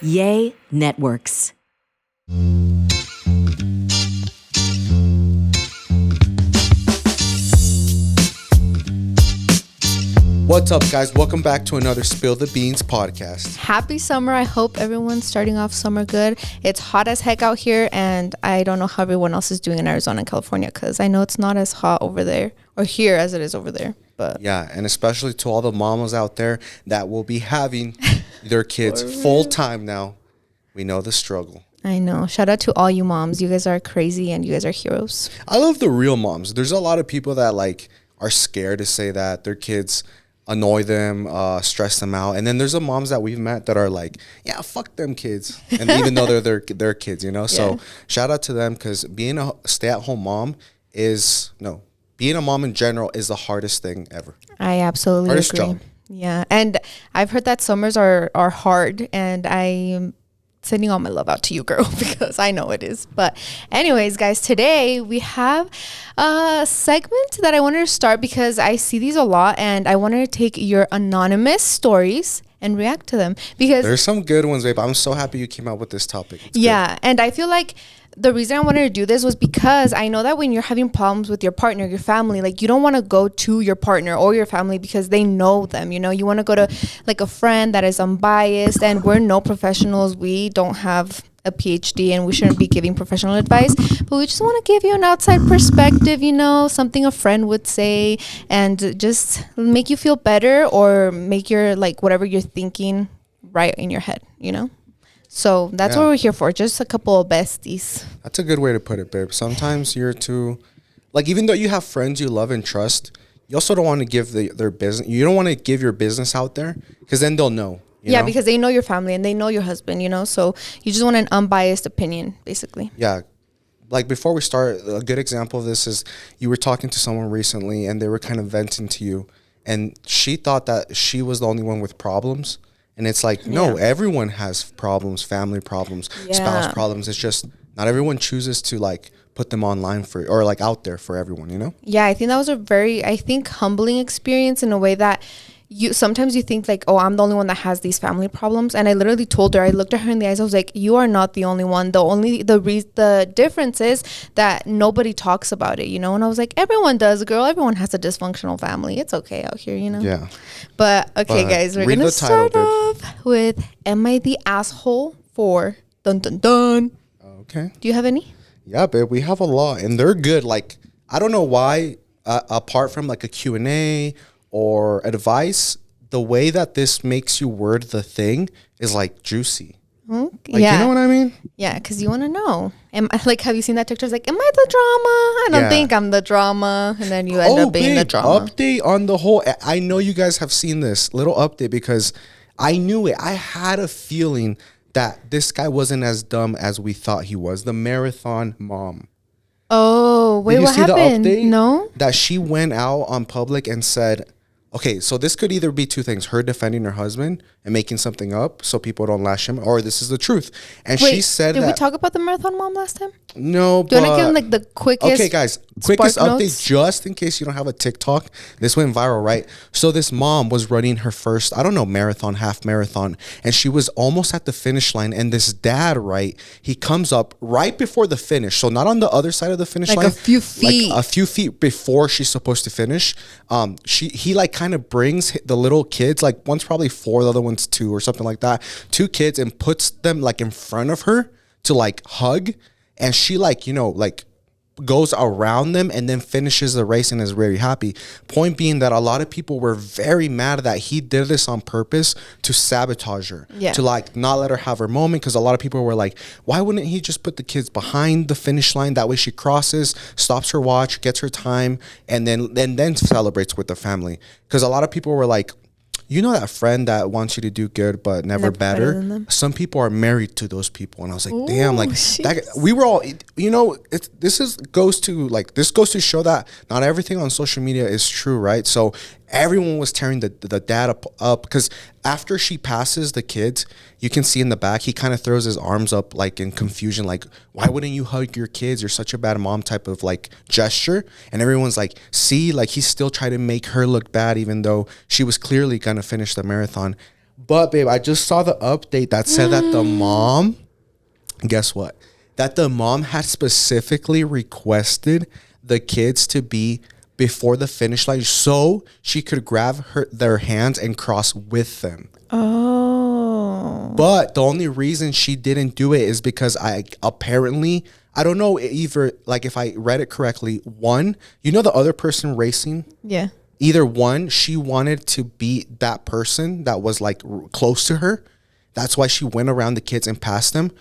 Yay Networks. What's up, guys? Welcome back to another Spill the Beans podcast. Happy summer. I hope everyone's starting off summer good. It's hot as heck out here, and I don't know how everyone else is doing in Arizona and California, because I know it's not as hot over there or here as it is over there. But yeah, and especially to all the mamas out there that will be having their kids full time now. We know the struggle. I know. Shout out to all you moms. You guys are crazy and you guys are heroes. I love the real moms. There's a lot of people that are scared to say that their kids annoy them, stress them out. And then there's the moms that we've met that are like, yeah, fuck them kids. And even though they're their kids, you know? Yeah. So shout out to them, because being a stay-at-home mom being a mom in general is the hardest thing ever. I absolutely agree. Job. Yeah. And I've heard that summers are hard, and I'm sending all my love out to you, girl, because I know it is. But anyways, guys, today we have a segment that I wanted to start because I see these a lot, and I wanted to take your anonymous stories and react to them, because there's some good ones, babe. I'm so happy you came out with this topic. It's good. And I feel like the reason I wanted to do this was because I know that when you're having problems with your partner, your family, you don't want to go to your partner or your family because they know them, you know. You want to go to a friend that is unbiased, and we're no professionals. We don't have a PhD, and we shouldn't be giving professional advice, but we just want to give you an outside perspective, you know, something a friend would say, and just make you feel better, or make your whatever you're thinking right in your head, you know. So that's what we're here for, just a couple of besties. That's a good way to put it, babe. Sometimes you're too, even though you have friends you love and trust, you also don't want to give their business. You don't want to give your business out there, because then they'll know. You know? Because they know your family and they know your husband, you know. So you just want an unbiased opinion, basically. Yeah. Before we start, a good example of this is you were talking to someone recently, and they were kind of venting to you, and she thought that she was the only one with problems. And it's no, everyone has problems, family problems, spouse problems. It's just not everyone chooses to put them online or out there for everyone, you know? Yeah, I think that was a very, humbling experience, in a way that sometimes you think oh, I'm the only one that has these family problems. And I literally told her, I looked at her in the eyes, I was like, you are not the only one. The difference is that nobody talks about it, you know. And I was like, everyone does, girl. Everyone has a dysfunctional family. It's okay out here, you know. Yeah. But okay, guys, we're gonna start off with, am I the asshole for dun dun dun? Okay. Do you have any? Yeah, babe, we have a lot, and they're good. I don't know why, apart from a Q&A or advice, the way that this makes you word the thing is juicy. You know what I mean? Yeah, because you want to know. Have you seen that TikTok? Am I the drama? I don't think I'm the drama. And then you end up being the drama. Update on the whole. I know you guys have seen this little update, because I knew it. I had a feeling that this guy wasn't as dumb as we thought he was. The marathon mom. Oh, wait, what happened? The update? No? That she went out on public and said, okay, so this could either be two things: her defending her husband and making something up so people don't lash him, or this is the truth. And she said did we talk about the marathon mom last time? No, Do you want to give him the quickest? Okay, guys, quickest update, just in case you don't have a TikTok. This went viral, right? So this mom was running her first, marathon, half marathon, and she was almost at the finish line. And this dad, right, he comes up right before the finish, so not on the other side of the finish line, a few feet, a few feet before she's supposed to finish. He kind of brings the little kids, one's probably 4, the other one's 2 or something like that, 2 kids, and puts them in front of her to hug. And she goes around them and then finishes the race and is very happy. Point being that a lot of people were very mad that he did this on purpose to sabotage her, to not let her have her moment. Because a lot of people were like, why wouldn't he just put the kids behind the finish line? That way she crosses, stops her watch, gets her time, and then celebrates with the family. Because a lot of people were like, you know that friend that wants you to do good but never better? Some people are married to those people. And I was like, damn, that, we were all, you know, this goes to show that not everything on social media is true, right? So everyone was tearing the dad up because after she passes the kids, you can see in the back, he kind of throws his arms up in confusion, why wouldn't you hug your kids? You're such a bad mom type of gesture. And everyone's like, see, he's still trying to make her look bad even though she was clearly going to finish the marathon. But babe, I just saw the update that said that the mom, guess what? That the mom had specifically requested the kids to be before the finish line so she could grab their hands and cross with them. Oh. But the only reason she didn't do it is because I don't know either, like if I read it correctly, one, you know the other person racing? Yeah. Either one, she wanted to beat that person that was like close to her. That's why she went around the kids and passed them.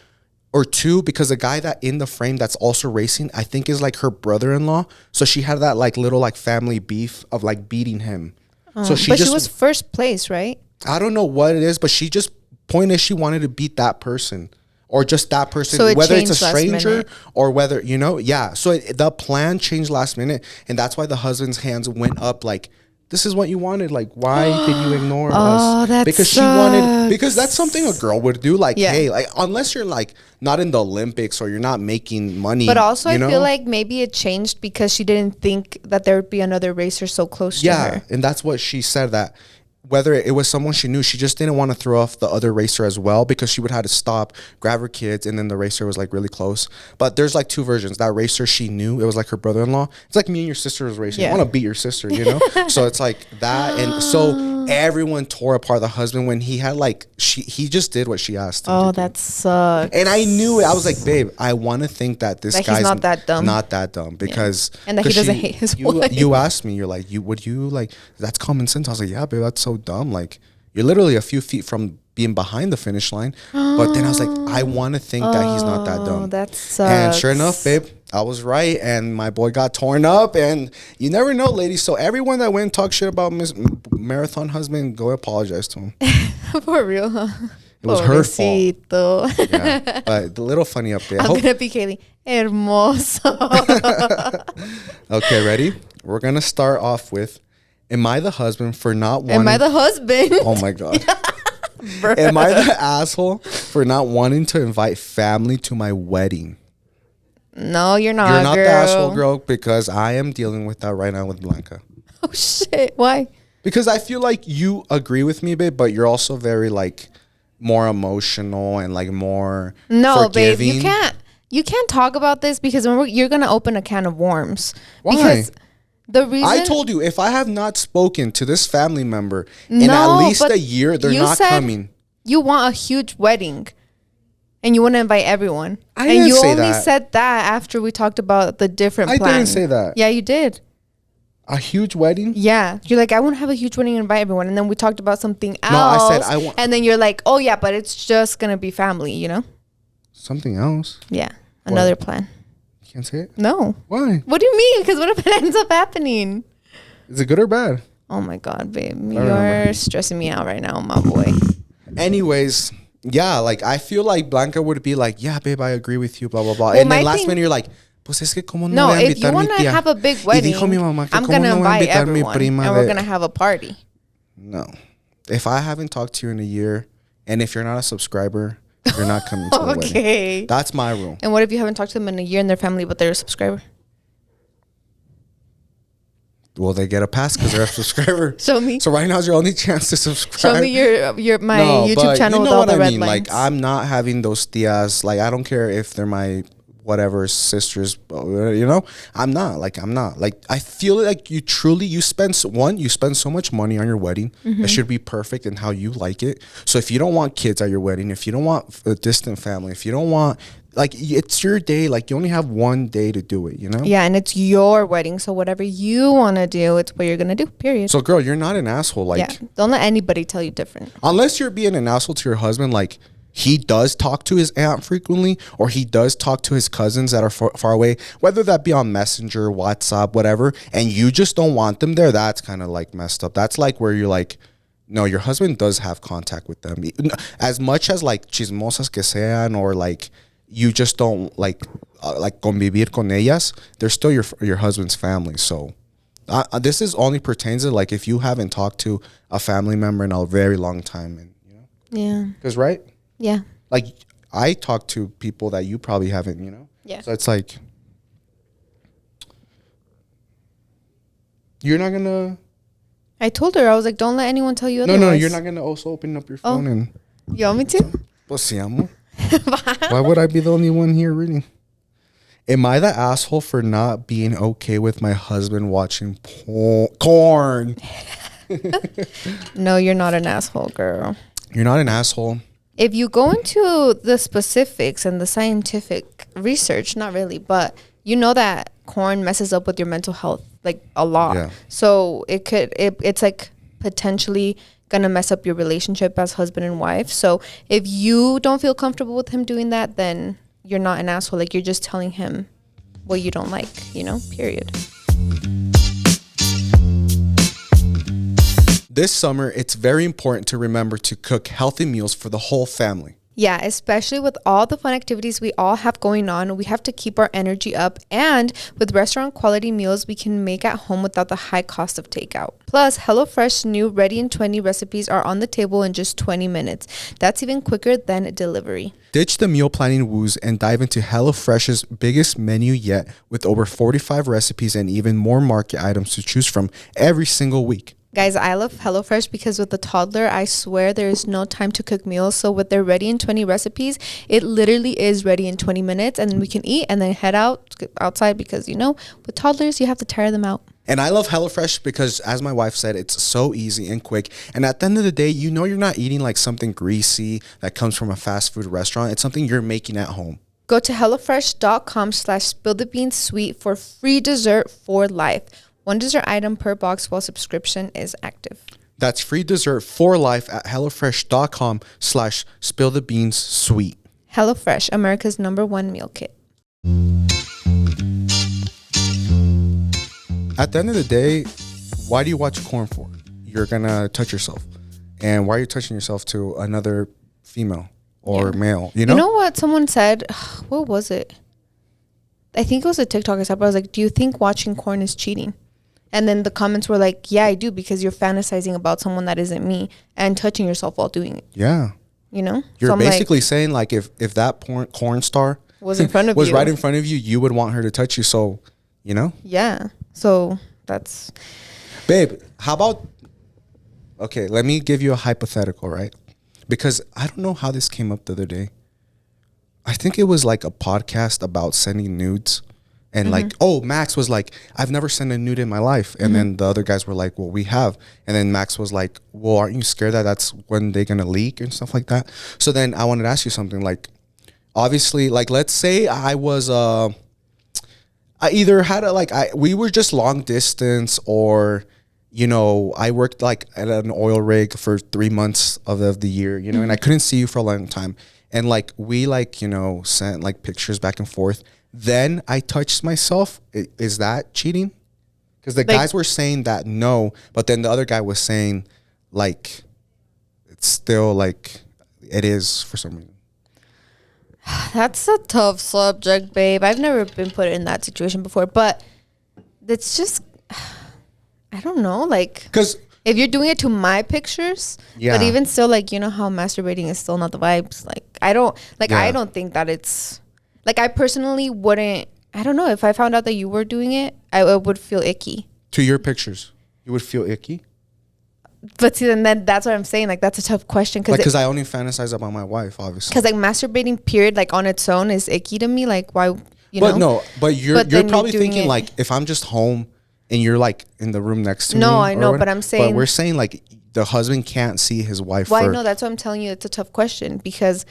Or two, because the guy that in the frame that's also racing, I think is like her brother-in-law. So she had that like little like family beef of like beating him. So she was first place, right? I don't know what it is, but she just point is she wanted to beat that person. Or just that person, so whether it's a stranger minute. or whether, yeah. So the plan changed last minute. And that's why the husband's hands went up like, this is what you wanted. Like, why did you ignore us? That because sucks. Because that's something a girl would do. Like, hey, like, unless you're like not in the Olympics or you're not making money. But also, I feel like maybe it changed because she didn't think that there would be another racer so close to her. Yeah, and that's what she said, that whether it was someone she knew, she just didn't want to throw off the other racer as well because she would have to stop, grab her kids, and then the racer was like really close. But there's like two versions. That racer she knew, it was like her brother-in-law. It's like me and your sister was racing. I want to beat your sister, you know? So it's like that. And so everyone tore apart the husband when he had like, he just did what she asked him to do. That sucks. And I knew it. I was like, babe, I want to think that this guy's not that dumb. Not that dumb because and that he doesn't hate his wife. You asked me, you're like, would you like, that's common sense. I was like, yeah, babe, that's so dumb. Like, you're literally a few feet from being behind the finish line. But then I was like, I want to think that he's not that dumb. That sucks. And sure enough, babe, I was right. And my boy got torn up. And you never know, ladies. So everyone that went and talked shit about Miss Marathon husband, go apologize to him. For real, huh? It was her fault. Yeah, but the little funny update. I'm gonna be Kaylee. Hermoso. Okay, ready? We're gonna start off with, am I the husband for not wanting? Am I the husband? Oh my god. Am I the asshole for not wanting to invite family to my wedding? No, you're not. You're not girl. the asshole, girl, because I am dealing with that right now with Blanca. Oh shit! Why? Because I feel like you agree with me, babe, but you're also very like more emotional and like more forgiving. Babe, you can't talk about this because you're gonna open a can of worms. Why? Because the reason I told you, if I have not spoken to this family member in at least a year, they're not coming. You want a huge wedding and you want to invite everyone. I didn't say that. And you only said that after we talked about the different plans. I didn't say that. Yeah, you did. A huge wedding? Yeah. You're like, I want to have a huge wedding and invite everyone. And then we talked about something else. No, I said I want. And then you're like, oh yeah, but it's just going to be family, you know? Something else? Yeah. Another plan. You can't say it? No. Why? What do you mean? Because what if it ends up happening? Is it good or bad? Oh my God, babe. You're stressing me out right now, my boy. Anyways, yeah, like I feel like Blanca would be like, yeah, babe, I agree with you, blah, blah, blah. And then last minute you're like, pues es que como no voy a if you want to have a big wedding, I'm going to invite everyone and we're going to have a party. No. If I haven't talked to you in a year and if you're not a subscriber, you're not coming to the wedding. Okay. That's my rule. And what if you haven't talked to them in a year and their family, but they're a subscriber? Well, they get a pass because they're a subscriber. Show me. So right now is your only chance to subscribe. Show me my YouTube channel with all the red lines. Like I'm not having those tias. Like I don't care if they're my whatever sisters. You know, I'm not. Like I feel like you spend so much money on your wedding. It should be perfect in how you like it. So if you don't want kids at your wedding, if you don't want a distant family, if you don't want, like, it's your day. Like, you only have one day to do it, you know? Yeah, and it's your wedding. So whatever you want to do, it's what you're going to do, period. So, girl, you're not an asshole. Like, yeah, don't let anybody tell you different. Unless you're being an asshole to your husband, like, he does talk to his aunt frequently, or he does talk to his cousins that are far away, whether that be on Messenger, WhatsApp, whatever, and you just don't want them there, that's kind of, like, messed up. That's, like, where you're, like, no, your husband does have contact with them. As much as, like, chismosas que sean, or, like, you just don't like convivir con ellas, they're still your husband's family. So this is only pertains to like if you haven't talked to a family member in a very long time, and you know. Yeah. Because right. Yeah. Like I talk to people that you probably haven't, you know. Yeah. So it's like you're not gonna I told her, I was like, don't let anyone tell you No, otherwise. you're not gonna also open up your phone and. You want me to? Pues sí, amor. Why would I be the only one here reading? Am I the asshole for not being okay with my husband watching corn? No, you're not an asshole, girl. You're not an asshole. If you go into the specifics and the scientific research, not really, but you know that corn messes up with your mental health like a lot. Yeah. So it's like potentially gonna mess up your relationship as husband and wife. So if you don't feel comfortable with him doing that, then you're not an asshole. Like, you're just telling him what you don't like, period. This summer, it's very important to remember to cook healthy meals for the whole family. Yeah, especially with all the fun activities we all have going on, we have to keep our energy up. And with restaurant quality meals we can make at home without the high cost of takeout. Plus, HelloFresh's new Ready in 20 recipes are on the table in just 20 minutes. That's even quicker than delivery. Ditch the meal planning woos and dive into HelloFresh's biggest menu yet with over 45 recipes and even more market items to choose from every single week. Guys, I love HelloFresh because with the toddler, I swear there is no time to cook meals. So with their Ready in 20 recipes, it literally is ready in 20 minutes and we can eat and then head outside because, with toddlers, you have to tire them out. And I love HelloFresh because, as my wife said, it's so easy and quick. And at the end of the day, you're not eating like something greasy that comes from a fast food restaurant. It's something you're making at home. Go to HelloFresh.com/SpillTheBeansSweet for free dessert for life. One dessert item per box while subscription is active. That's free dessert for life at HelloFresh.com/SpillTheBeansSweet. HelloFresh, America's #1 meal kit. At the end of the day, why do you watch corn for? You're going to touch yourself. And why are you touching yourself to another female or male? You know what someone said? What was it? I think it was a TikTok I saw, but I was like, do you think watching corn is cheating? And then the comments were like, yeah, I do, because you're fantasizing about someone that isn't me and touching yourself while doing it. Yeah. You're so basically saying like if that corn star was in front of was you, right in front of you, you would want her to touch you. So, Yeah. So that's. Babe, how about, okay, let me give you a hypothetical, right? Because I don't know how this came up the other day. I think it was like a podcast about sending nudes. And Max was like, I've never sent a nude in my life. And then the other guys were like, well, we have. And then Max was like, well, aren't you scared that that's when they're going to leak and stuff like that? So then I wanted to ask you something. Like, obviously, like, let's say I was, I either had we were just long distance or, I worked like at an oil rig for 3 months of the year, and I couldn't see you for a long time. And like, we sent like pictures back and forth. Then I touched myself. Is that cheating? Because the guys were saying that no, but then the other guy was saying like it's still like it is for some reason. That's a tough subject, babe. I've never been put in that situation before, but it's just, I don't know, like, because if you're doing it to my pictures, but even still, like, how masturbating is still not the vibes. Like, I don't think that it's. Like, I personally wouldn't, I don't know, if I found out that you were doing it, I would feel icky. To your pictures, you would feel icky? But see, then that's what I'm saying. Like, that's a tough question. Because I only fantasize about my wife, obviously. Because, like, masturbating, period, like, on its own is icky to me. Like, why, But no, but you're probably thinking, like, if I'm just home and you're, like, in the room next to me. No, I know, but I'm saying. But we're saying, like, the husband can't see his wife. Well, I know, that's what I'm telling you. It's a tough question because...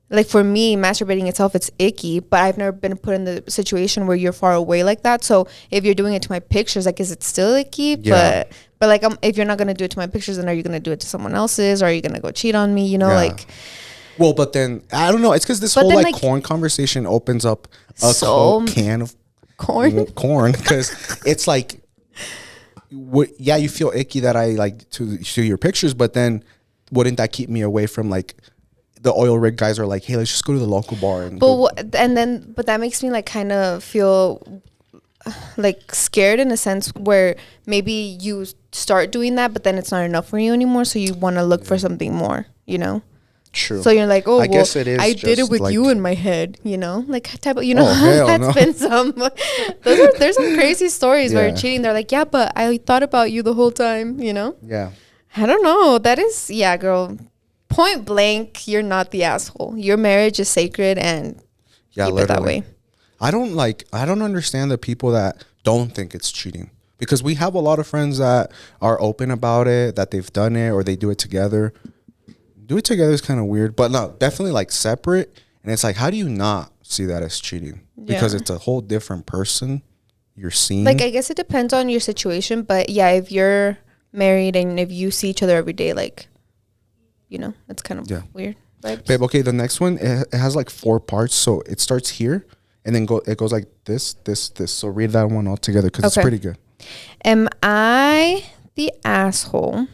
Like, for me, masturbating itself, it's icky, but I've never been put in the situation where you're far away like that. So if you're doing it to my pictures, like, is it still icky? Yeah. But like, if you're not going to do it to my pictures, then are you going to do it to someone else's? Or are you going to go cheat on me? Like. Well, but then, I don't know. It's because this whole, like, corn conversation opens up a can of corn. Because it's like, you feel icky that I, like, to your pictures, but then wouldn't that keep me away from, like, the oil rig guys are like, hey, let's just go to the local bar. But that makes me like kind of feel like scared in a sense where maybe you start doing that, but then it's not enough for you anymore. So you want to look for something more, True. So you're like, oh, I guess it is I did it just with like- you in my head, you know, like type of, you know, Oh, hell that's no. been some. There's some crazy stories where Yeah. you're cheating. They're like, yeah, but I thought about you the whole time, you know. Yeah. I don't know. That is, yeah, girl. Point blank, you're not the asshole. Your marriage is sacred, and Yeah, keep literally. it that way. I don't understand the people that don't think it's cheating, because we have a lot of friends that are open about it, that they've done it or they do it together. Do it together is kind of weird, but no, definitely like separate. And it's like, how do you not see that as cheating? Because Yeah. it's a whole different person you're seeing. Like, I guess it depends on your situation, but yeah, if you're married and if you see each other every day, like, you know, it's kind of weird. Vibes. Babe, okay, the next one, it has like 4 parts. So it starts here and then it goes like this. So read that one all together because it's Okay. pretty good. Am I the asshole?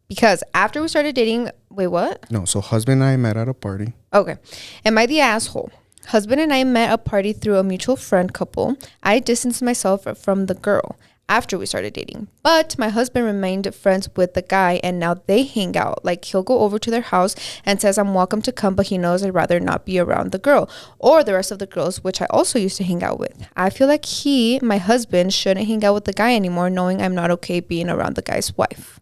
Because after we started dating, wait, what? No, so husband and I met at a party. Okay. Am I the asshole? Husband and I met a party through a mutual friend couple. I distanced myself from the girl after we started dating. But my husband remained friends with the guy, and now they hang out. Like, he'll go over to their house and says I'm welcome to come, but he knows I'd rather not be around the girl or the rest of the girls, which I also used to hang out with. I feel like my husband, shouldn't hang out with the guy anymore, knowing I'm not okay being around the guy's wife.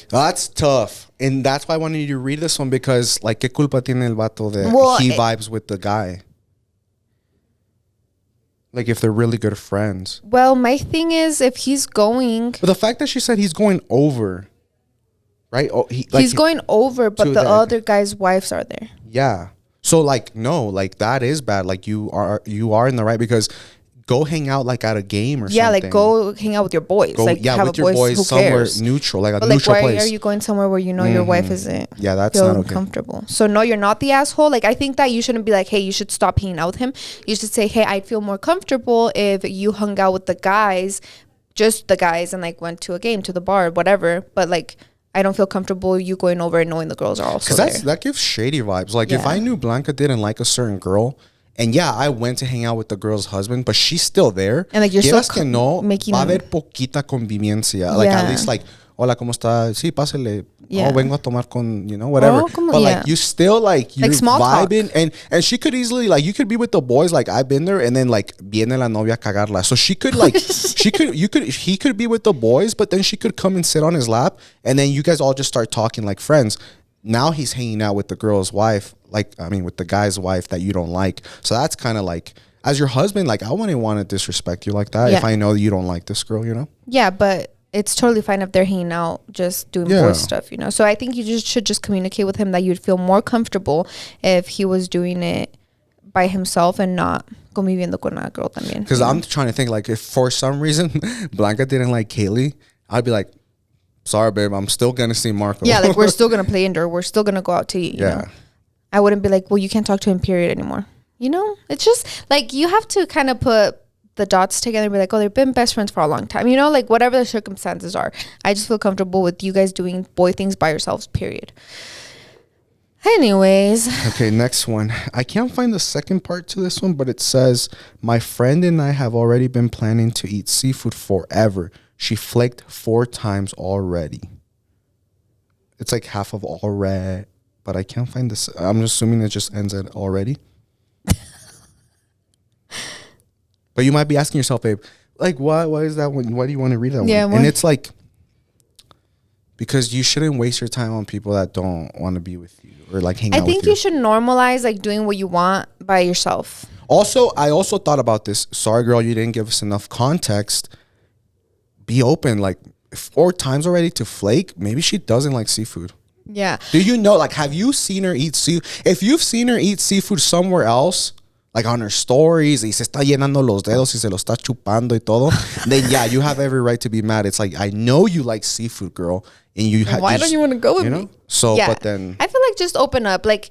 That's tough. And that's why I wanted you to read this one, because like, ¿qué culpa tiene el vato that he vibes with the guy? Like, if they're really good friends. Well, my thing is, if he's going... But the fact that she said he's going over, right? Oh, he's going over, but the other guys' wives are there. Yeah. So like, no, like that is bad. Like you are in the right, because go hang out like at a game or something. Yeah, like go hang out with your boys. Go, like yeah, have with a your boys, boys who somewhere cares? neutral, like a But neutral like, why place. are you going somewhere where you know your wife isn't? Yeah, that's feel not okay. comfortable. So no, you're not the asshole. Like, I think that you shouldn't be like, hey, you should stop hanging out with him. You should say, hey, I'd feel more comfortable if you hung out with the guys, just the guys, and like went to a game, to the bar, whatever. But like, I don't feel comfortable you going over and knowing the girls are also there. Because that gives shady vibes. Like, if Yeah. I knew Blanca didn't like a certain girl, and yeah, I went to hang out with the girl's husband, but she's still there. And like, you're quieras still que no, making... va a haber poquita convivencia. Like, at least like, hola, ¿cómo está? Sí, pásele. Yeah. Oh, vengo a tomar con, you know, whatever. Como, but yeah. like, you still like, you're Like small talk. vibing. And she could easily, like, you could be with the boys, like I've been there, and then like, viene la novia a cagarla. So she could like, he could be with the boys, but then she could come and sit on his lap, and then you guys all just start talking like friends. Now he's hanging out with the girl's wife, with the guy's wife that you don't like. So that's kind of like, as your husband, like, I wouldn't want to disrespect you like that if I know you don't like this girl, you know? Yeah, but it's totally fine if they're hanging out, just doing boy stuff, you know? So I think you should just communicate with him that you'd feel more comfortable if he was doing it by himself and not conviviendo con una girl también. Because I'm trying to think, like, if for some reason Blanca didn't like Kaylee, I'd be like, sorry, babe, I'm still going to see Marco. Yeah, like, we're still going to play indoor. We're still going to go out to eat, you know? I wouldn't be like, well, you can't talk to him, period, anymore. You know? It's just, like, you have to kind of put the dots together and be like, oh, they've been best friends for a long time. You know? Like, whatever the circumstances are. I just feel comfortable with you guys doing boy things by yourselves, period. Anyways. Okay, next one. I can't find the second part to this one, but it says, my friend and I have already been planning to eat seafood forever. She flaked 4 times already. It's like half of already, but I can't find this. I'm assuming it just ends at already. But you might be asking yourself, babe, like, why is that one? Why do you want to read that one? And it's like, because you shouldn't waste your time on people that don't want to be with you or like hang out with you. I think you should normalize like doing what you want by yourself. Also, I also thought about this. Sorry, girl, you didn't give us enough context. Be open, like 4 times already to flake. Maybe she doesn't like seafood. Yeah. Do you know, like, have you seen her eat seafood? If you've seen her eat seafood somewhere else, like on her stories, y se está llenando los dedos y se lo está chupando y todo, then yeah, you have every right to be mad. It's like, I know you like seafood, girl, and you why don't you want to go with me? So, yeah. But then I feel like just open up, like,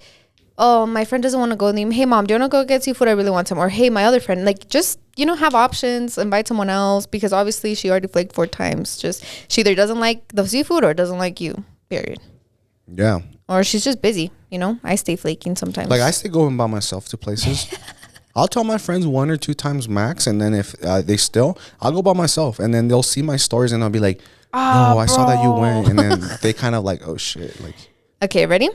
oh, my friend doesn't want to go with me. Hey, mom, do you want to go get seafood? I really want some. Or hey, my other friend, like, just, you know, have options, invite someone else, because obviously she already flaked 4 times. Just, she either doesn't like the seafood or doesn't like you, period. Yeah. Or she's just busy, you know? I stay flaking sometimes. Like, I stay going by myself to places. I'll tell my friends 1 or 2 times max, and then if they still, I'll go by myself, and then they'll see my stories, and I'll be like, oh, I saw that you went, and then they kind of like, oh shit, like. Okay, ready?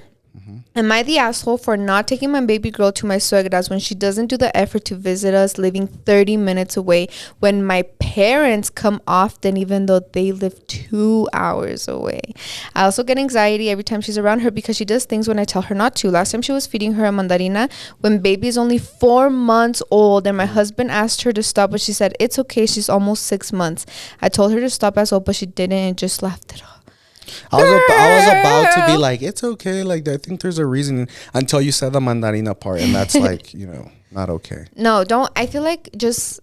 Am I the asshole for not taking my baby girl to my suegras when she doesn't do the effort to visit us, living 30 minutes away, when my parents come often, even though they live 2 hours away? I also get anxiety every time she's around her because she does things when I tell her not to. Last time she was feeding her a mandarina when baby is only 4 months old, and my husband asked her to stop, but she said, it's okay, she's almost 6 months. I told her to stop as well, but she didn't and just laughed it off. I was about to be like, it's okay. Like, I think there's a reason until you said the mandarina part. And that's like, not okay. No, don't. I feel like just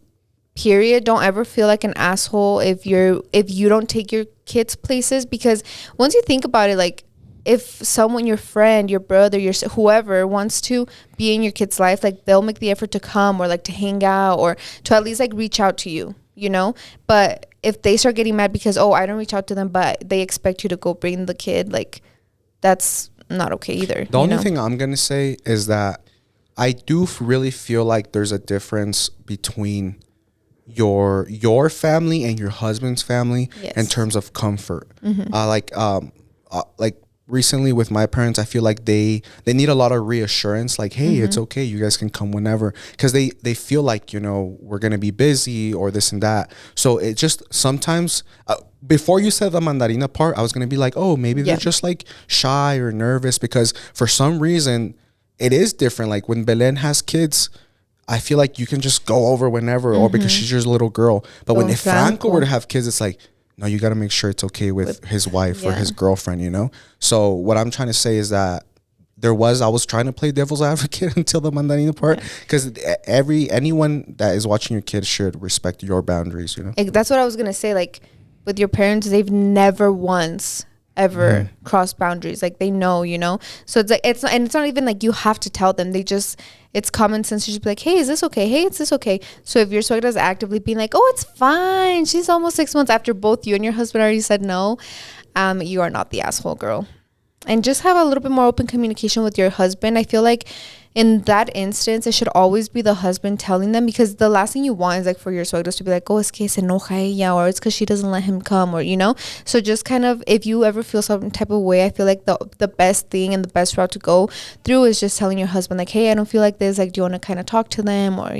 period. Don't ever feel like an asshole if you don't take your kids places, because once you think about it, like if someone, your friend, your brother, your whoever wants to be in your kid's life, like they'll make the effort to come or like to hang out or to at least like reach out to you, but if they start getting mad because, I don't reach out to them, but they expect you to go bring the kid, like that's not okay either. The only thing I'm going to say is that I do really feel like there's a difference between your family and your husband's family in terms of comfort. Like recently with my parents, I feel like they need a lot of reassurance, like, hey, it's okay, you guys can come whenever, because they feel like we're gonna be busy or this and that. So it just sometimes before you said the mandarina part, I was gonna be like, oh, maybe they're just like shy or nervous, because for some reason it is different. Like when Belen has kids, I feel like you can just go over whenever, or because she's just a little girl. But if Franco were to have kids, it's like, no, you got to make sure it's okay with his wife or his girlfriend, So what I'm trying to say is that I was trying to play devil's advocate until the mandarina part, because anyone that is watching your kid should respect your boundaries, That's what I was going to say. Like with your parents, they've never once ever crossed boundaries. Like they know, So it's like, it's not even like you have to tell them. It's common sense to just be like, hey, is this okay? Hey, is this okay? So if your suegra is actively being like, oh, it's fine, she's almost 6 months, after both you and your husband already said no, you are not the asshole, girl. And just have a little bit more open communication with your husband. I feel like in that instance, it should always be the husband telling them, because the last thing you want is like for your suegros to be like, oh, es que se enoja ella, or it's because she doesn't let him come, or so just kind of, if you ever feel some type of way, I feel like the best thing and the best route to go through is just telling your husband like, hey, I don't feel like this, like, do you want to kind of talk to them, or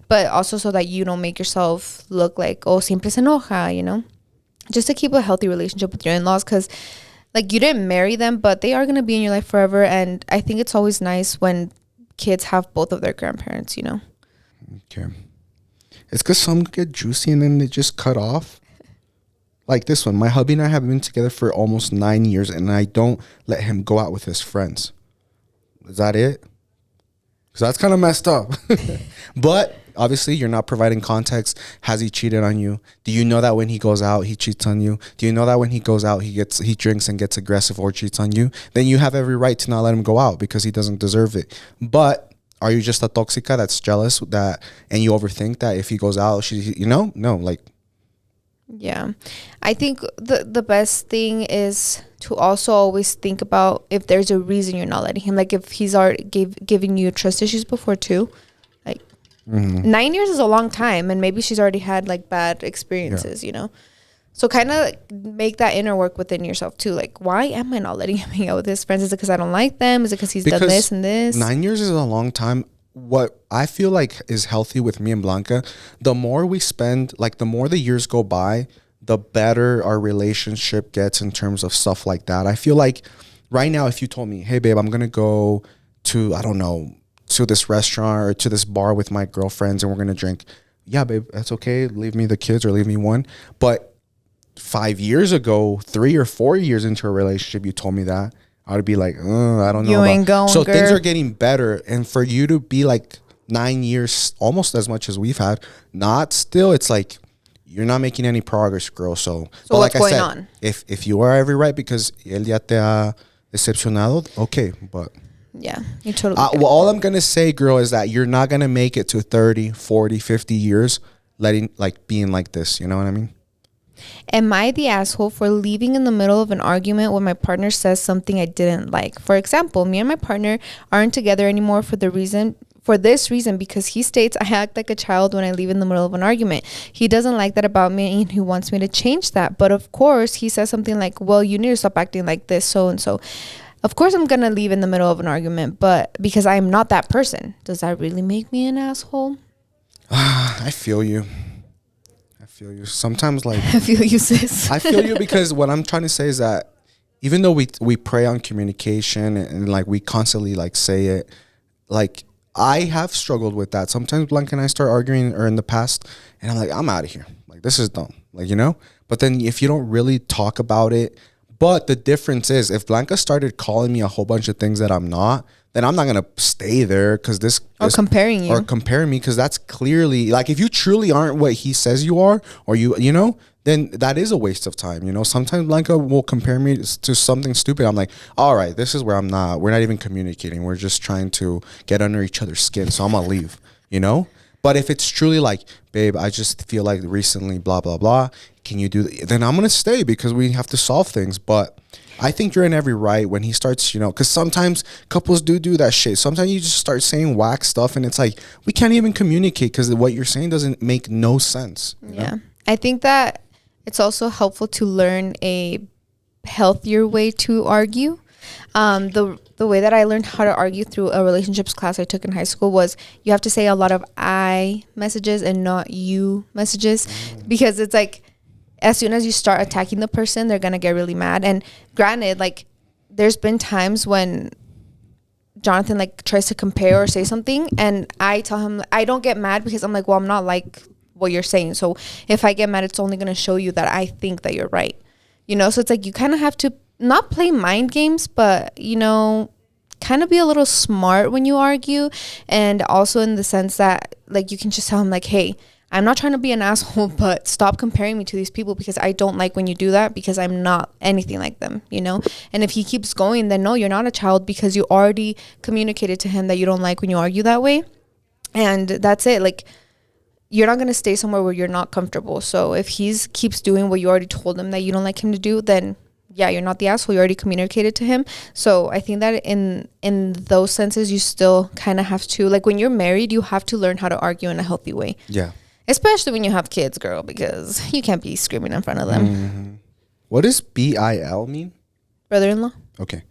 but also so that you don't make yourself look like, oh, siempre se enoja, just to keep a healthy relationship with your in-laws, because like you didn't marry them, but they are going to be in your life forever. And I think it's always nice when kids have both of their grandparents, Okay. It's because some get juicy and then they just cut off. Like this one, my hubby and I have been together for almost 9 years, and I don't let him go out with his friends. Is that it? Because that's kind of messed up. But obviously, you're not providing context. Has he cheated on you? Do you know that when he goes out, he cheats on you? Do you know that when he goes out, he drinks and gets aggressive or cheats on you? Then you have every right to not let him go out because he doesn't deserve it. But are you just a toxica that's jealous and you overthink that if he goes out, no, like. Yeah, I think the best thing is to also always think about if there's a reason you're not letting him. Like if he's already giving you trust issues before too. Like 9 years is a long time, and maybe she's already had like bad experiences, So kind of make that inner work within yourself too. Like, why am I not letting him hang out with his friends? Is it because I don't like them? Is it because he's done this and this? 9 years is a long time. What I feel like is healthy with me and Blanca, the more we spend, like the more the years go by, the better our relationship gets in terms of stuff like that. I feel like right now, if you told me, hey babe, I'm going to go to, I don't know, to this restaurant or to this bar with my girlfriends and we're going to drink. Yeah, babe, that's okay. Leave me the kids or leave me one. But 5 years ago, 3 or 4 years into a relationship, you told me that, I would be like, I don't know. You ain't going, so girl. Things are getting better. And for you to be like 9 years, almost as much as we've had, not still, it's like, you're not making any progress, girl. So but what's like going I said, on? If you are every right because él ya te ha decepcionado, okay, but. Yeah, you totally Well, all I'm going to say, girl, is that you're not going to make it to 30, 40, 50 years being like this. You know what I mean? Am I the asshole for leaving in the middle of an argument when my partner says something I didn't like? For example, me and my partner aren't together anymore for this reason, because he states I act like a child when I leave in the middle of an argument. He doesn't like that about me and he wants me to change that. But of course, he says something like, well, you need to stop acting like this, so and so. of course I'm gonna leave in the middle of an argument, but because I'm not that person, does that really make me an asshole? I feel you. Sometimes, like, I feel you, sis. I feel you, because what I'm trying to say is that even though we pray on communication, and like we constantly like say it, like I have struggled with that. Sometimes Blanca and I start arguing, or in the past, and I'm like, I'm out of here. Like, this is dumb. Like, you know? But then if you don't really talk about it, but the difference is, if Blanca started calling me a whole bunch of things that I'm not, then I'm not going to stay there, because or comparing you. Or comparing me, because that's clearly, like, if you truly aren't what he says you are, or you know, then that is a waste of time, you know? Sometimes Blanca will compare me to something stupid. I'm like, all right, this is where I'm not. We're not even communicating. We're just trying to get under each other's skin, so I'm going to leave, you know? But if it's truly like, babe, I just feel like recently, blah, blah, blah, can you do that? Then I'm going to stay, because we have to solve things. But I think you're in every right when he starts, you know, because sometimes couples do that shit. Sometimes you just start saying whack stuff, and it's like, we can't even communicate because what you're saying doesn't make no sense. Yeah. Know? I think that it's also helpful to learn a healthier way to argue. The way that I learned how to argue through a relationships class I took in high school was you have to say a lot of I messages and not you messages, because it's like, as soon as you start attacking the person, they're going to get really mad. And granted, like, there's been times when Jonathan, like, tries to compare or say something, and I tell him, I don't get mad, because I'm like, well, I'm not like what you're saying. So if I get mad, it's only going to show you that I think that you're right. You know? So it's like, you kind of have to not play mind games, but, you know, kind of be a little smart when you argue. And also in the sense that, like, you can just tell him, like, hey, I'm not trying to be an asshole, but stop comparing me to these people, because I don't like when you do that, because I'm not anything like them, you know? And if he keeps going, then no, you're not a child, because you already communicated to him that you don't like when you argue that way. And that's it. Like, you're not going to stay somewhere where you're not comfortable. So if he's keeps doing what you already told him that you don't like him to do, then yeah, you're not the asshole. You already communicated to him. So I think that in those senses, you still kind of have to, like, when you're married, you have to learn how to argue in a healthy way. Yeah. Especially when you have kids, girl, because you can't be screaming in front of them. Mm-hmm. What does BIL mean? Brother-in-law. Okay.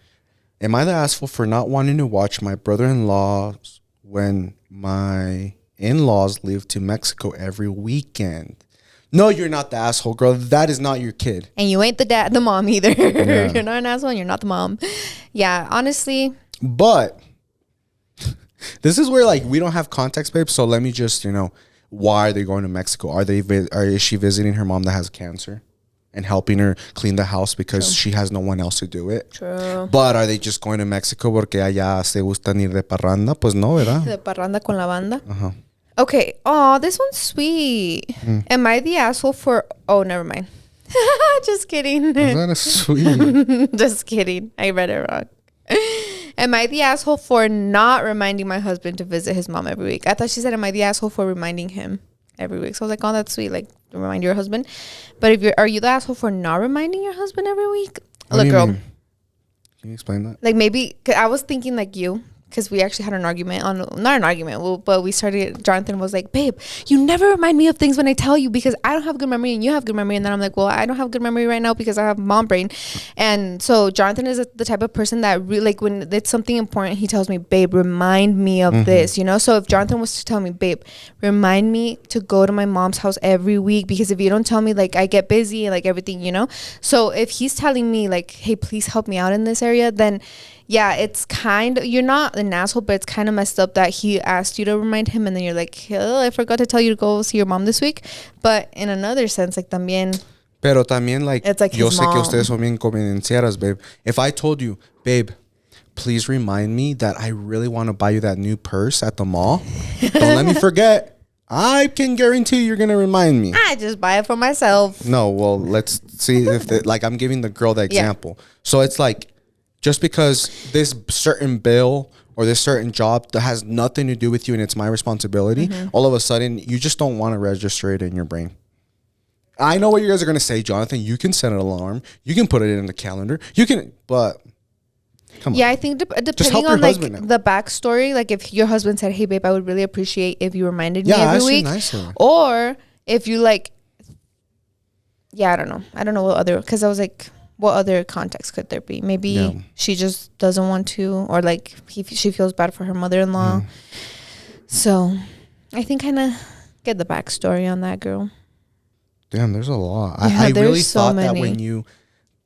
Am I the asshole for not wanting to watch my brother-in-law when my in-laws live to Mexico every weekend? No, you're not the asshole, girl. That is not your kid. And you ain't the mom either. Yeah. You're not an asshole and you're not the mom. Yeah, honestly. But this is where, like, we don't have context, babe. So let me just, you know, why are they going to Mexico? Is she visiting her mom that has cancer and helping her clean the house because she has no one else to do it? True. But are they just going to Mexico porque allá se gustan ir de parranda? Pues no, ¿verdad? De parranda con la banda. Uh-huh. Okay. Oh, this one's sweet. Am I the asshole for... Oh, never mind. Just kidding. That's not a sweet. Just kidding. I read it wrong. Am I the asshole for not reminding my husband to visit his mom every week? I thought she said, am I the asshole for reminding him every week? So I was like, oh, that's sweet. Like, remind your husband. But are you the asshole for not reminding your husband every week? Look, girl. Mean? Can you explain that? Like, maybe, cause I was thinking like you. Because we actually had an argument not an argument, but we started, Jonathan was like, babe, you never remind me of things when I tell you, because I don't have good memory and you have good memory. And then I'm like, well, I don't have good memory right now because I have mom brain. And so Jonathan is the type of person that really, like, when it's something important, he tells me, babe, remind me of this, you know? So if Jonathan was to tell me, babe, remind me to go to my mom's house every week, because if you don't tell me, like, I get busy and like everything, you know? So if he's telling me like, hey, please help me out in this area, then yeah, it's kind of, you're not an asshole, but it's kind of messed up that he asked you to remind him and then you're like, oh, I forgot to tell you to go see your mom this week. But in another sense, like, también. Pero también, like, it's like yo his sé mom. Que ustedes son bien convenencieras, babe. If I told you, babe, please remind me that I really want to buy you that new purse at the mall. Don't let me forget. I can guarantee you're going to remind me. I just buy it for myself. No, well, let's see if, like, I'm giving the girl the example. Yeah. So it's like, just because this certain bill or this certain job that has nothing to do with you and it's my responsibility, all of a sudden, you just don't want to register it in your brain. I know what you guys are going to say, Jonathan. You can set an alarm. You can put it in the calendar. You can, but come on. Yeah, I think depending on, like, the backstory, like, if your husband said, hey, babe, I would really appreciate if you reminded me every week. Nicer. Or if you, like, yeah, I don't know what other, because I was like, what other context could there be? Maybe she just doesn't want to, or like she feels bad for her mother-in-law. So I think kind of get the backstory on that girl. Damn, there's a lot. Yeah, I really so thought many. that when you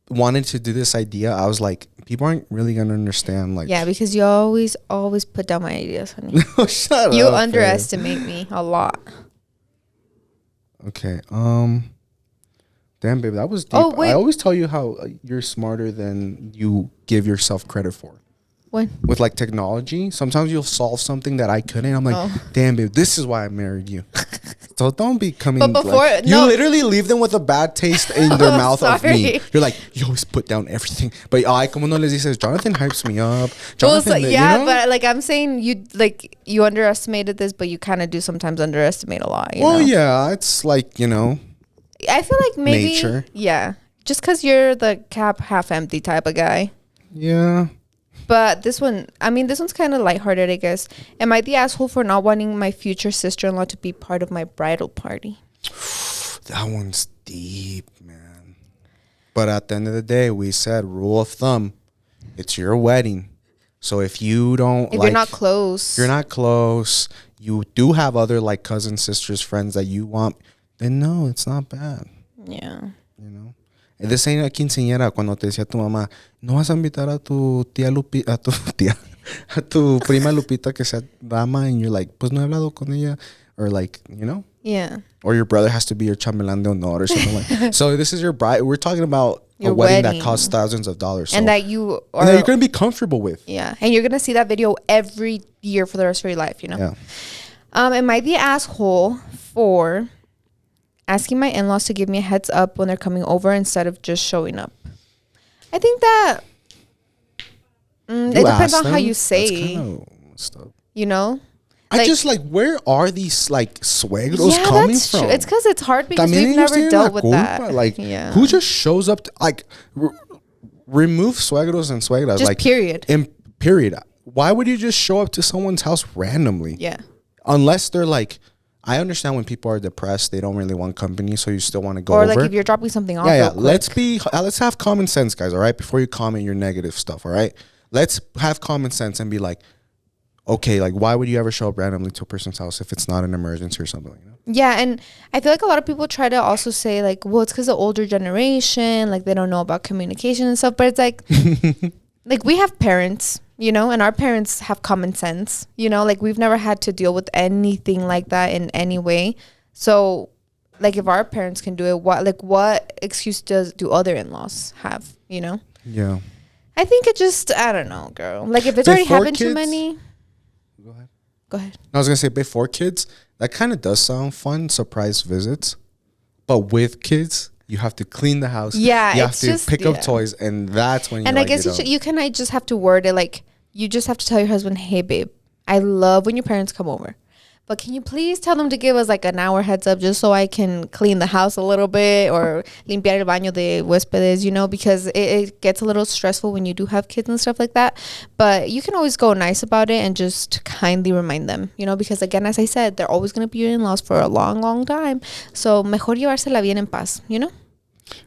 wanted to do this idea, I was like, people aren't really gonna understand. Like, Yeah, because you always put down my ideas, honey. oh, shut You up, underestimate me a lot. Okay. Damn, babe, that was deep. Oh, wait. I always tell you how you're smarter than you give yourself credit for. When? With like technology, sometimes you'll solve something that I couldn't. I'm like, damn, babe, this is why I married you. So don't be coming. But before, like, you literally leave them with a bad taste in their mouth of me. Sorry. You're like, you always put down everything. But ay, como no les dices, Jonathan hypes me up. Well, Jonathan, yeah, you know? but like I'm saying, you underestimated this, but you kind of do sometimes underestimate a lot. You Well, know? yeah, it's like, you know. I feel like maybe Nature. Yeah, just because you're the cup half empty type of guy. Yeah. But this one's kind of lighthearted, I guess. Am I the asshole for not wanting my future sister-in-law to be part of my bridal party? That one's deep, man. But at the end of the day, we said rule of thumb, it's your wedding. So if you don't, if you're not close, you do have other like cousins, sisters, friends that you want, then no, it's not bad. Yeah. You know? This ain't a quinceañera cuando te decía tu mamá, no vas a invitar a tu tía Lupita, a tu prima Lupita que sea dama, and you're like, pues no he hablado con ella, or like, you know? Yeah. Or your brother has to be your chambelán de honor or something like. So this is your bride. We're talking about Your a wedding wedding. that costs thousands of dollars. So. And that you are, And that you're going to be comfortable with. Yeah. And you're going to see that video every year for the rest of your life, you know? Yeah. Am I the asshole for asking my in-laws to give me a heads up when they're coming over instead of just showing up? I think that it depends on how you say. You know? I just like, where are these like suegros coming from? True. It's because it's hard because we've never dealt with that. Like, who just shows up to, like, remove suegros and suegras. Just like, period. Period. Why would you just show up to someone's house randomly? Yeah. Unless they're like, I understand when people are depressed, they don't really want company, so you still want to go or over. Or like if you're dropping something off. Yeah. Real quick. Let's have common sense, guys. All right, before you comment your negative stuff. All right, let's have common sense and be like, okay, like why would you ever show up randomly to a person's house if it's not an emergency or something? You know? Yeah, and I feel like a lot of people try to also say like, well, it's because the older generation, like they don't know about communication and stuff. But it's like, like we have parents, you know, and our parents have common sense, you know, like we've never had to deal with anything like that in any way. So like if our parents can do it, what excuse do other in-laws have, you know? Yeah. I think it just, I don't know, girl. Like if it's already happened to many. Go ahead. I was going to say before kids, that kind of does sound fun, surprise visits. But with kids, you have to clean the house. Yeah, you have to pick up toys, and that's when. And I guess you can. I just have to word it like you just have to tell your husband, "Hey, babe, I love when your parents come over, but can you please tell them to give us like an hour heads up just so I can clean the house a little bit or limpiar el baño de huéspedes, you know, because it gets a little stressful when you do have kids and stuff like that. But you can always go nice about it and just kindly remind them, you know, because again, as I said, they're always going to be your in-laws for a long, long time. So mejor llevársela bien en paz, you know?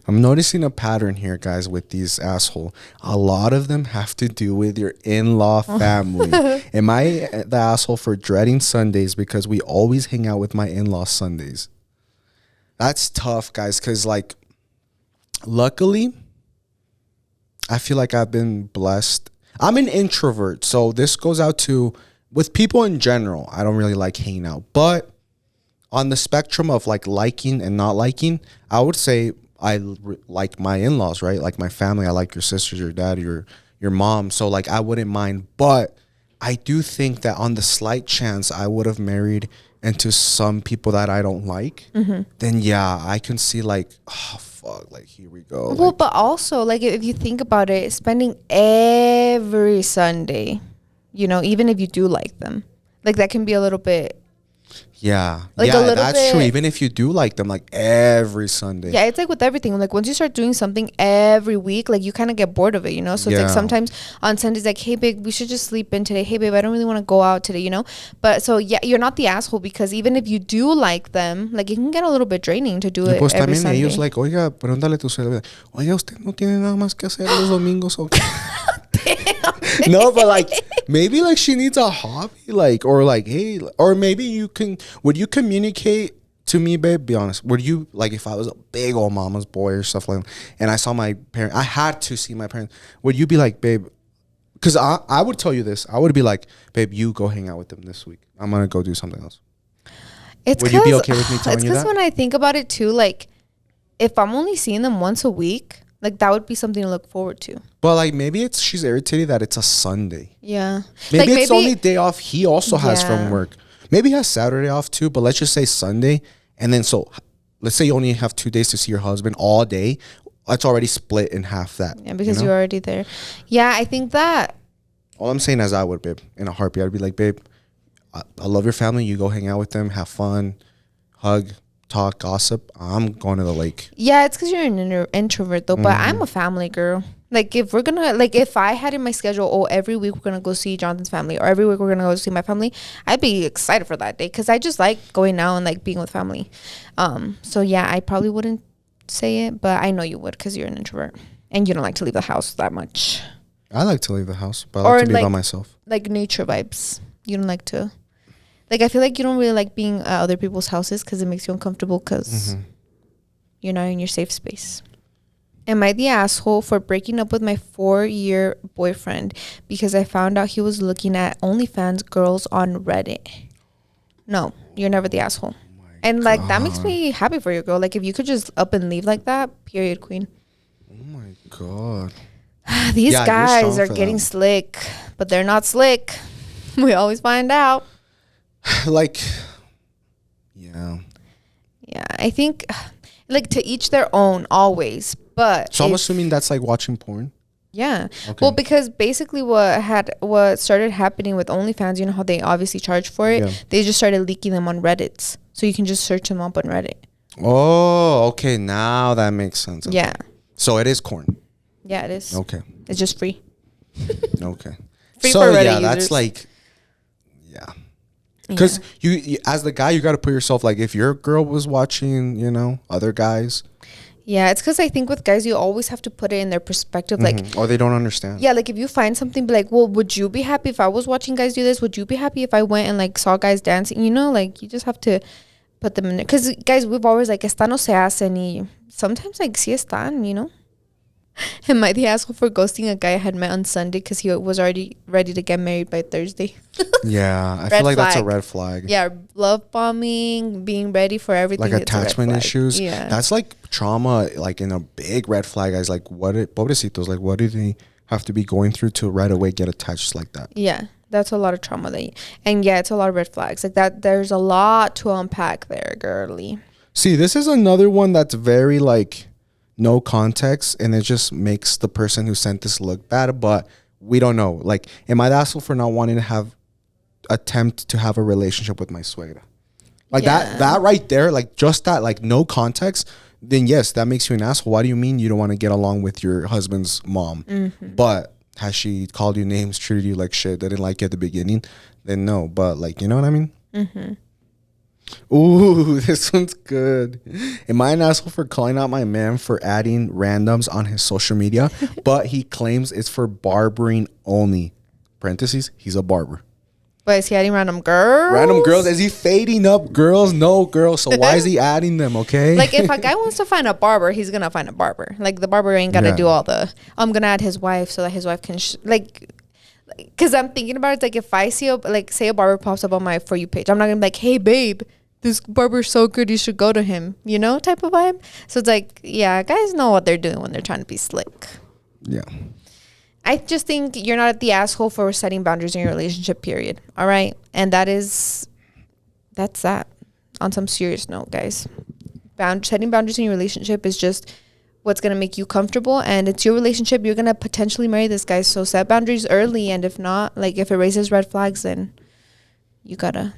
I'm noticing a pattern here, guys, with these asshole. A lot of them have to do with your in-law family. Am I the asshole for dreading Sundays because we always hang out with my in-law Sundays? That's tough, guys, because, like, luckily, I feel like I've been blessed. I'm an introvert, so this goes out to, with people in general, I don't really like hanging out. But on the spectrum of, like, liking and not liking, I would say I like my in-laws, right? Like my family. I like your sisters, your dad, your mom. So like I wouldn't mind. But I do think that on the slight chance I would have married into some people that I don't like, then yeah, I can see like, oh fuck, like here we go. Well, like, but also like if you think about it, spending every Sunday, you know, even if you do like them, like that can be a little bit Yeah. Like, yeah, a little that's true. bit- Even if you do like them, like every Sunday. Yeah, it's like with everything. Like once you start doing something every week, like you kind of get bored of it, you know? So it's Yeah. like sometimes on Sundays, like, hey, babe, we should just sleep in today. Hey, babe, I don't really want to go out today, you know? But so, yeah, you're not the asshole because even if you do like them, like it can get a little bit draining to do Y it pues every también Sunday. ellos like, oiga, pregúntale a tu cerebro. Oiga, usted no tiene nada más que hacer los domingos. Okay. No, but like maybe like she needs a hobby, like, or like, hey, or maybe would you communicate to me, babe? Be honest. Would you, like, if I was a big old mama's boy or stuff like that, and I saw my parent, I had to see my parents, would you be like, babe? Because I would tell you this. I would be like, babe, you go hang out with them this week. I'm gonna go do something else. Would you be okay with me telling you that? It's because when I think about it too, like if I'm only seeing them once a week, like that would be something to look forward to. But like maybe she's irritated that it's a Sunday. Yeah. Maybe Like, it's the only day off he also has Yeah. from work. Maybe he has Saturday off too, but let's just say Sunday. And then so let's say you only have 2 days to see your husband all day. It's already split in half that. Yeah, because you know? you're already there. Yeah, I think that All I'm saying is I would, babe, in a heartbeat. I'd be like, babe, I love your family. You go hang out with them, have fun, hug, talk, gossip. I'm going to the lake. yeah, it's because you're an introvert though, but I'm a family girl. Like if we're gonna, like if I had in my schedule, oh, every week we're gonna go see Jonathan's family, or every week we're gonna go see my family, I'd be excited for that day because I just like going out and like being with family. So yeah, I probably wouldn't say it, but I know you would because you're an introvert and you don't like to leave the house that much. I like to leave the house, but I like to be by myself. Like nature vibes. You don't like to, like I feel like you don't really like being at other people's houses because it makes you uncomfortable because you're not in your safe space. Am I the asshole for breaking up with my 4-year boyfriend because I found out he was looking at OnlyFans girls on Reddit? No, you're never the asshole. And like that makes me happy for your girl. Like if you could just up and leave like that, period, queen. Oh my God. These Yeah, you're guys strong are for getting that. slick, but they're not slick. We always find out. Like, yeah. Yeah, I think like to each their own always. But So I'm if- assuming that's like watching porn. yeah. Okay. Well, because basically what started happening with OnlyFans, you know how they obviously charge for it? Yeah. They just started leaking them on Reddits. So you can just search them up on Reddit. Oh, okay. Now that makes sense. Okay. Yeah. So it is corn. Yeah, it is. Okay. It's just free. Okay. Free So for Reddit yeah, that's users. like, yeah. Because you, as the guy, you got to put yourself, like, if your girl was watching, you know, other guys. Yeah, it's because I think with guys, you always have to put it in their perspective. Like, Or they don't understand. yeah, like if you find something, be like, well, would you be happy if I was watching guys do this? Would you be happy if I went and like saw guys dancing? You know, like you just have to put them in there. Because guys, we've always like, esta no se hace, y sometimes like, sí están, you know? Am I the asshole for ghosting a guy I had met on Sunday because he was already ready to get married by Thursday? Yeah. I Red feel like that's a flag. red flag. Yeah, love bombing, being ready for everything. Like it's a red attachment flag. issues. Yeah. That's like trauma, like in a big red flag. Guys, like, pobrecitos, like, what do they have to be going through to right away get attached like that? Yeah, that's a lot of trauma. And yeah, it's a lot of red flags. Like that, there's a lot to unpack there, girly. See, this is another one that's very like no context, and it just makes the person who sent this look bad, but we don't know. Like, am I the asshole for not wanting to attempt to have a relationship with my suegra? Like Yeah. that right there, like just that, like no context, then yes, that makes you an asshole. Why do you mean you don't want to get along with your husband's mom? But has she called you names, treated you like shit, didn't like you at the beginning? Then no. But like, you know what I mean? Ooh, this one's good. Am I an asshole for calling out my man for adding randoms on his social media, but he claims it's for barbering only? Parentheses, he's a barber. But is he adding random girls? Random girls. Is he fading up girls? No girls. So why is he adding them? Okay. Like if a guy wants to find a barber, he's gonna find a barber. Like the barber ain't gonna Yeah. do all the. I'm gonna add his wife so that his wife can because I'm thinking about it. Like if I see say a barber pops up on my For You page, I'm not gonna be like, hey babe, this barber's so good, you should go to him. You know, type of vibe. So it's like, yeah, guys know what they're doing when they're trying to be slick. Yeah. I just think you're not the asshole for setting boundaries in your relationship, period. All right. And that's that. On some serious note, guys. Setting boundaries in your relationship is just what's going to make you comfortable. And it's your relationship. You're going to potentially marry this guy. So set boundaries early. And if not, like if it raises red flags, then you got to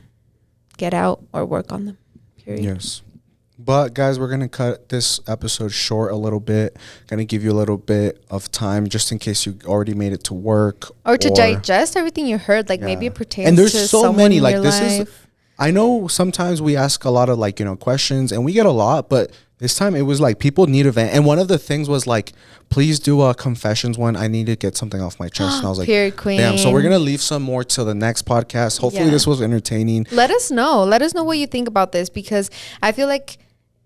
get out or work on them. Period. Yes. But guys, we're gonna cut this episode short a little bit. Gonna give you a little bit of time just in case you already made it to work Or to digest everything you heard. Like maybe it pertains and there's to so someone many in like your this life. is I know sometimes we ask a lot of like, questions and we get a lot, but this time it was like people need a vent. And one of the things was like, please do a confessions one. I need to get something off my chest. And I was like, Period, queen. damn. So we're going to leave some more till the next podcast. Hopefully this was entertaining. Let us know. Let us know what you think about this, because I feel like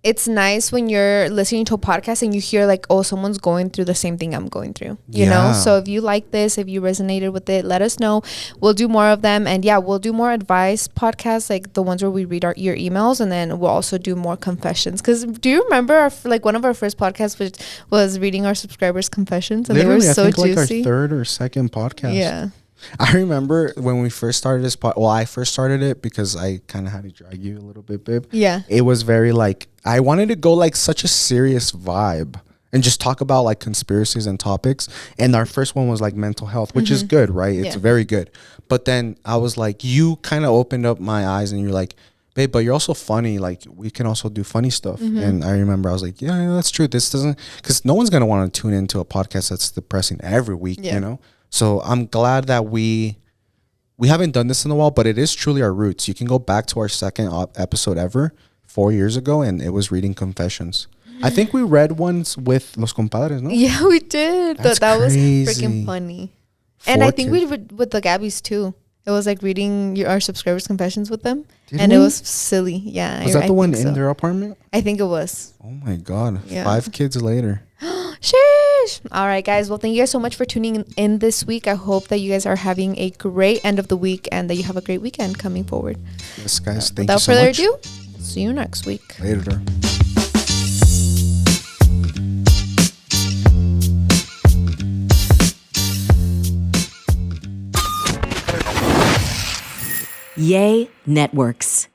it's nice when you're listening to a podcast and you hear like, oh, someone's going through the same thing I'm going through, you know? So if you like this, if you resonated with it, let us know. We'll do more of them. And yeah, we'll do more advice podcasts, like the ones where we read your emails, and then we'll also do more confessions. Because do you remember one of our first podcasts which was reading our subscribers' confessions? And Literally, they were so I think juicy. like our third or second podcast. Yeah. I remember when we first started this I first started it because I kind of had to drag you a little bit, babe. Yeah. It was very like, I wanted to go like such a serious vibe and just talk about like conspiracies and topics. And our first one was like mental health, which is good, right? It's very good. But then I was like, you kind of opened up my eyes and you're like, babe, but you're also funny. Like we can also do funny stuff. And I remember I was like, yeah, that's true. This doesn't, because no one's going to want to tune into a podcast that's depressing every week, you know? So I'm glad that we haven't done this in a while, but it is truly our roots. You can go back to our second episode ever 4 years ago, and it was reading confessions. I think we read ones with Los Compadres, no? Yeah, we did. That's That was crazy. freaking funny. And I think we did with the Gabbies too. It was like reading our subscribers' confessions with them. It was silly. Yeah. Was that the one in their apartment? I think it was. Oh my God. Yeah. 5 kids later. Sheesh. All right, guys. Well, thank you guys so much for tuning in this week. I hope that you guys are having a great end of the week and that you have a great weekend coming forward. Yes, guys. Thank you Without so further much. ado, see you next week. Later. Yay Networks.